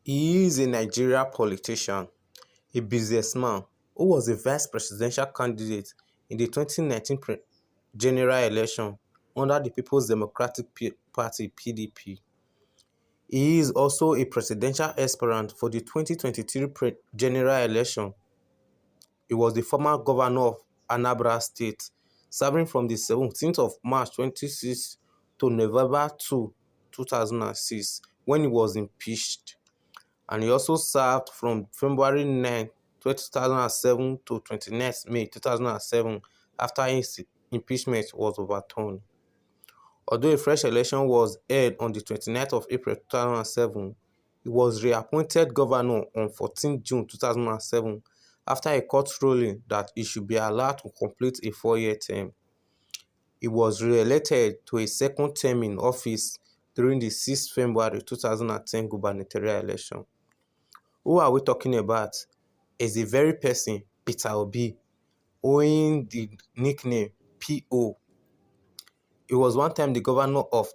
He is a Nigerian politician, a businessman who was a vice presidential candidate in the 2019 general election under the People's Democratic Party (PDP). He is also a presidential aspirant for the 2023 general election. He was the former governor of Anambra State, serving from the 17th of March 26 to November 2, 2006, when he was impeached. And he also served from February 9, 2007 to 29th May 2007 after his impeachment was overturned. Although a fresh election was held on the 29th of April 2007, he was reappointed governor on 14 June 2007 after a court ruling that he should be allowed to complete a 4-year term. He was re-elected to a second term in office during the 6th February 2010 gubernatorial election. Who are we talking about? Is the very person, Peter Obi, owing the nickname P.O. He was one time the governor of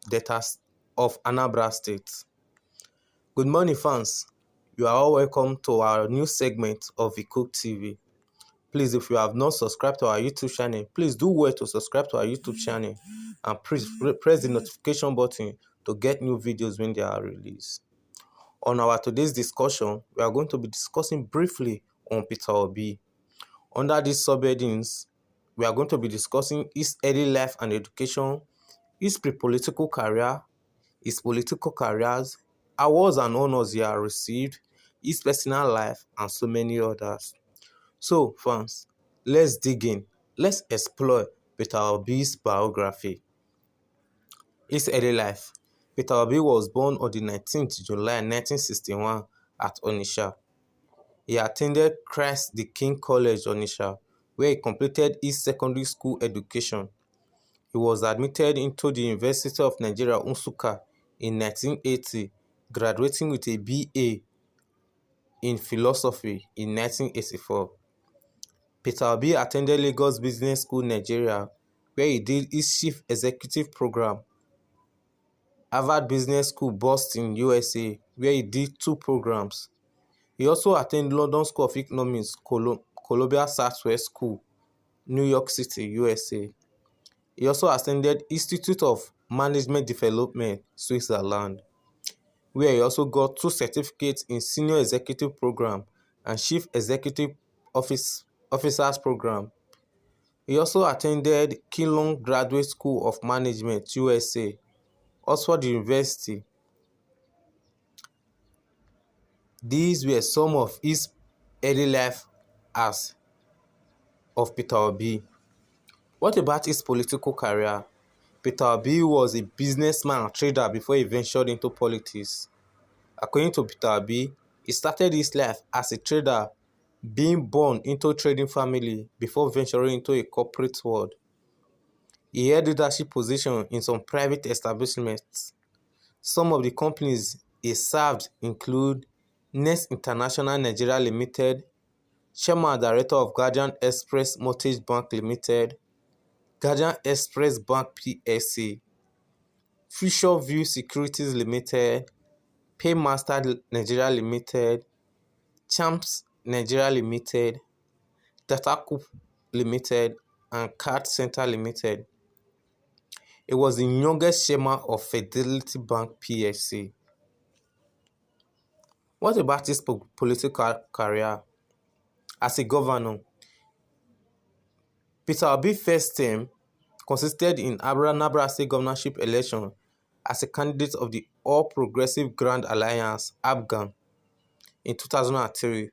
Anambra State. Good morning, fans. You are all welcome to our new segment of the Cook TV. Please, if you have not subscribed to our YouTube channel, please do well to subscribe to our YouTube channel and please press the notification button to get new videos when they are released. On our today's discussion, we are going to be discussing briefly on Peter Obi. Under these subheadings, we are going to be discussing his early life and education, his pre-political career, his political careers, awards and honors he has received, his personal life, and so many others. So, fans, let's dig in. Let's explore Peter Obi's biography. His early life. Peter Obi was born on the 19th July 1961 at Onitsha. He attended Christ the King College, Onitsha, where he completed his secondary school education. He was admitted into the University of Nigeria, Nsukka, in 1980, graduating with a BA in philosophy in 1984. Peter Obi attended Lagos Business School, Nigeria, where he did his Chief Executive Program. Harvard Business School, Boston, USA, where he did 2 programs. He also attended London School of Economics, Columbia Southwest School, New York City, USA. He also attended Institute of Management Development, Switzerland, where he also got 2 certificates in Senior Executive Program and Chief Executive Officers Program. He also attended Keelung Graduate School of Management, USA, Oxford University. These were some of his early life as of Peter Obi. What about his political career? Peter Obi was a businessman and trader before he ventured into politics. According to Peter Obi, he started his life as a trader, being born into a trading family before venturing into a corporate world. He held leadership positions in some private establishments. Some of the companies he served include Nest International Nigeria Limited, Chairman and Director of Guardian Express Mortgage Bank Limited, Guardian Express Bank PSC, Future View Securities Limited, Paymaster Nigeria Limited, Champs Nigeria Limited, Datacoup Limited, and Card Center Limited. He was the youngest chairman of Fidelity Bank PSC. What about his political career? As a governor, Peter Obi's first term consisted in Anambra State governorship election as a candidate of the All Progressive Grand Alliance (APGAN) in 2003,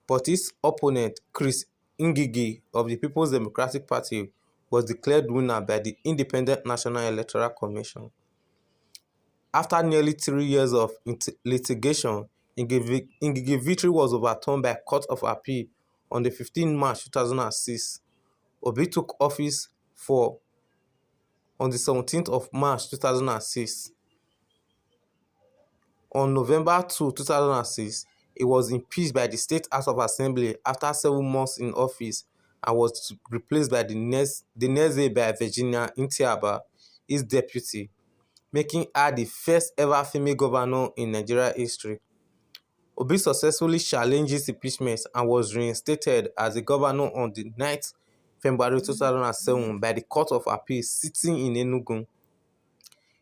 but his opponent, Chris Ngige of the People's Democratic Party, was declared winner by the Independent National Electoral Commission. After nearly 3 years of litigation, Ngige's victory was overturned by Court of Appeal on the 15th March 2006. Obi took office on the 17th of March 2006. On November 2, 2006, he was impeached by the State House of Assembly after 7 months in office and was replaced by the next day by Virginia Intiaba, his deputy, making her the first ever female governor in Nigeria history. Obi successfully challenged his impeachment and was reinstated as a governor on the 9th February 2007 by the Court of Appeal sitting in Enugu.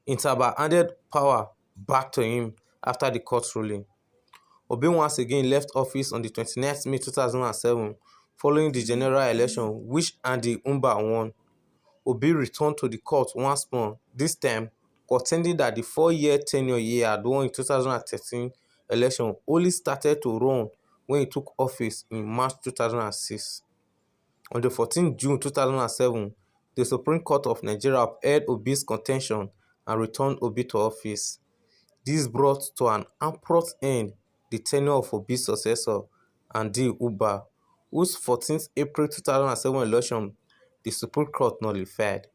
Intaba handed power back to him after the court ruling. Obi once again left office on the 29th May 2007 following the general election which Andy Umba won. Obi returned to the court once more, this time contending that the 4-year tenure he had won in 2013 election only started to run when he took office in March 2006. On the 14th June 2007, the Supreme Court of Nigeria upheld Obi's contention and returned Obi to office. This brought to an abrupt end the tenure of Obi's successor, Andy Uba, whose 14th April 2007 election the Supreme Court nullified,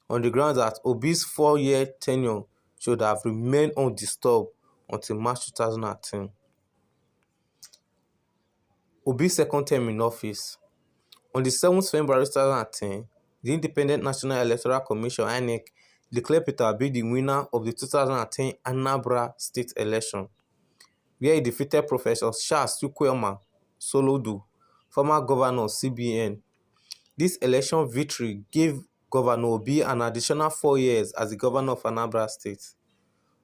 on the grounds that Obi's 4-year tenure should have remained undisturbed until March 2010. Obi's second term in office. On the 7th February 2010, the Independent National Electoral Commission (INEC) declared Peter Obi the winner of the 2010 Anambra State election, where he defeated Professor Charles Chukwuma Soludo, former governor of CBN. This election victory gave Governor Obi an additional 4 years as the governor of Anambra State.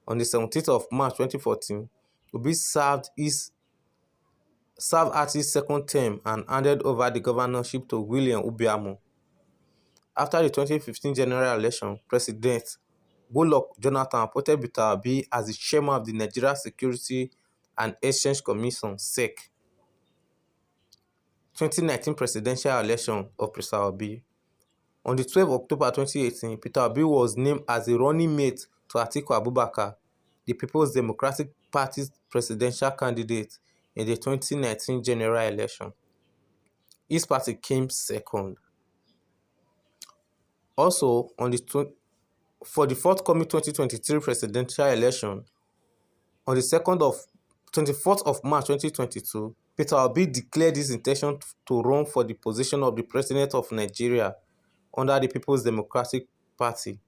On the 17th of March 2014, Obi served at his second term and handed over the governorship to William Obiamo. After the 2015 general election, President Goodluck Jonathan appointed Peter Obi as the chairman of the Nigeria Security and Exchange Commission (SEC). 2019 presidential election of Peter Obi. On the 12th of October 2018, Peter Obi was named as the running mate to Atiku Abubakar, the People's Democratic Party's presidential candidate in the 2019 general election. His party came second. Also, for the forthcoming 2023 presidential election, on the 24th of March 2022, Peter Obi declared his intention to run for the position of the President of Nigeria under the People's Democratic Party.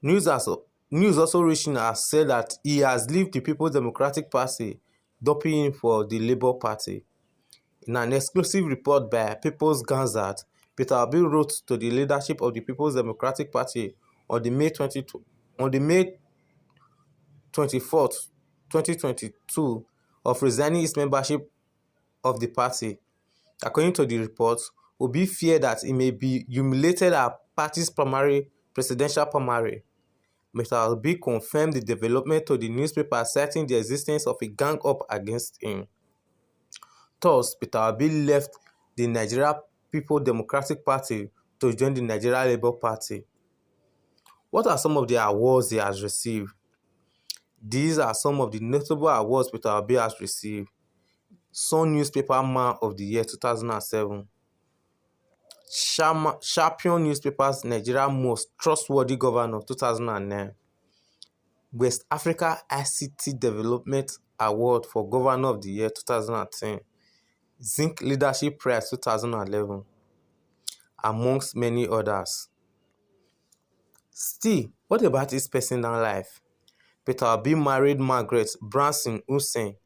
News also reaching has said that he has left the People's Democratic Party, dumping him for the Labour Party. In an exclusive report by People's Gazette, Peter Obi wrote to the leadership of the People's Democratic Party on the May 24th, 2022, of resigning his membership of the party. According to the report, Obi feared that he may be humiliated at party's presidential primary. Mr. Obi confirmed the development to the newspaper, citing the existence of a gang-up against him. Thus, Peter Obi left the Nigeria People's Democratic Party to join the Nigeria Labour Party. What are some of the awards he has received? These are some of the notable awards Peter Obi has received. Sun Newspaper Man of the Year 2007, Champion Newspaper's Nigeria Most Trustworthy Governor 2009, West Africa ICT Development Award for Governor of the Year 2010, Zinc Leadership Prize 2011, amongst many others. Still, what about his personal life? Peter Obi married Margaret Branson Hussein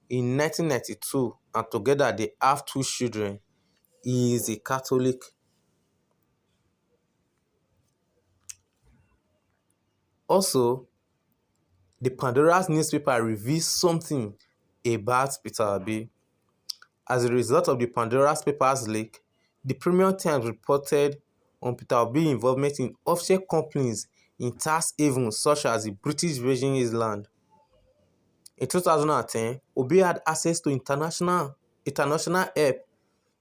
in 1992, and together they have 2 children. He is a Catholic. Also, the Pandora's newspaper reveals something about Peter Obi. As a result of the Pandora's papers leak, the Premium Times reported on Peter Obi's involvement in offshore companies in tax havens such as the British Virgin Islands. In 2010, Obi had access to international help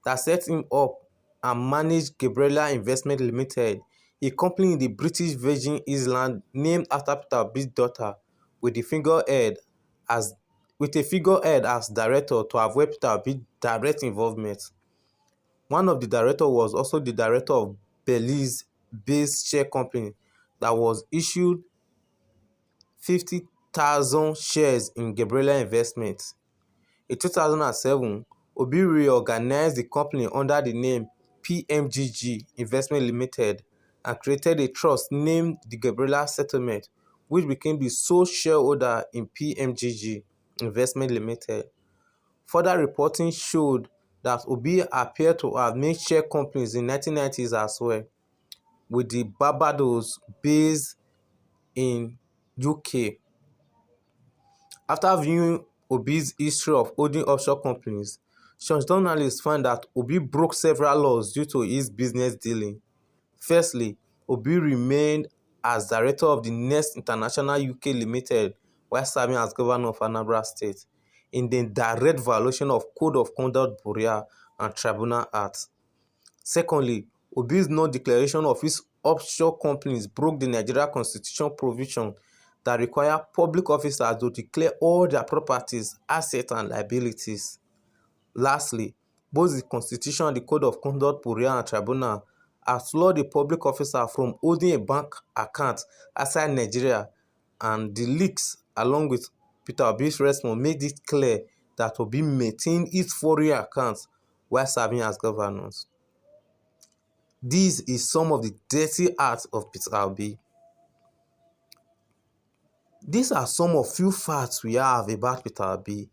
that set him up and managed Gabriela Investment Limited, a company in the British Virgin Islands named after Peter Obi's daughter, with a figurehead as director to avoid Peter Obi's direct involvement. One of the directors was also the director of Belize-based share company that was issued 50,000 shares in Gabriela Investments. In 2007, Obi reorganized the company under the name PMGG Investment Limited and created a trust named the Gabriela Settlement, which became the sole shareholder in PMGG Investment Limited. Further reporting showed that Obi appeared to have made share companies in 1990s as well, with the Barbados based in UK. After viewing Obi's history of holding offshore companies, some journalists found that Obi broke several laws due to his business dealing. Firstly, Obi remained as director of the Nest International UK Limited while serving as governor of Anambra State, in the direct violation of Code of Conduct Bureau and Tribunal Act. Secondly, Obi's non-declaration of his offshore companies broke the Nigeria Constitution provision that require public officers to declare all their properties, assets, and liabilities. Lastly, both the Constitution and the Code of Conduct Bureau and Tribunal outlawed a public officer from holding a bank account outside Nigeria, and the leaks, along with Peter Obi's response, made it clear that Obi maintained his foreign accounts while serving as governors. This is some of the dirty acts of Peter Obi. These are some of few facts we have about Peter Obi,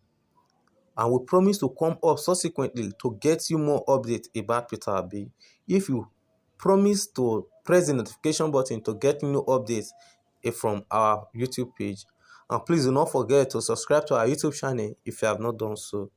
and we promise to come up subsequently to get you more updates about Peter Obi. If you promise to press the notification button to get new updates from our YouTube page, and please do not forget to subscribe to our YouTube channel if you have not done so.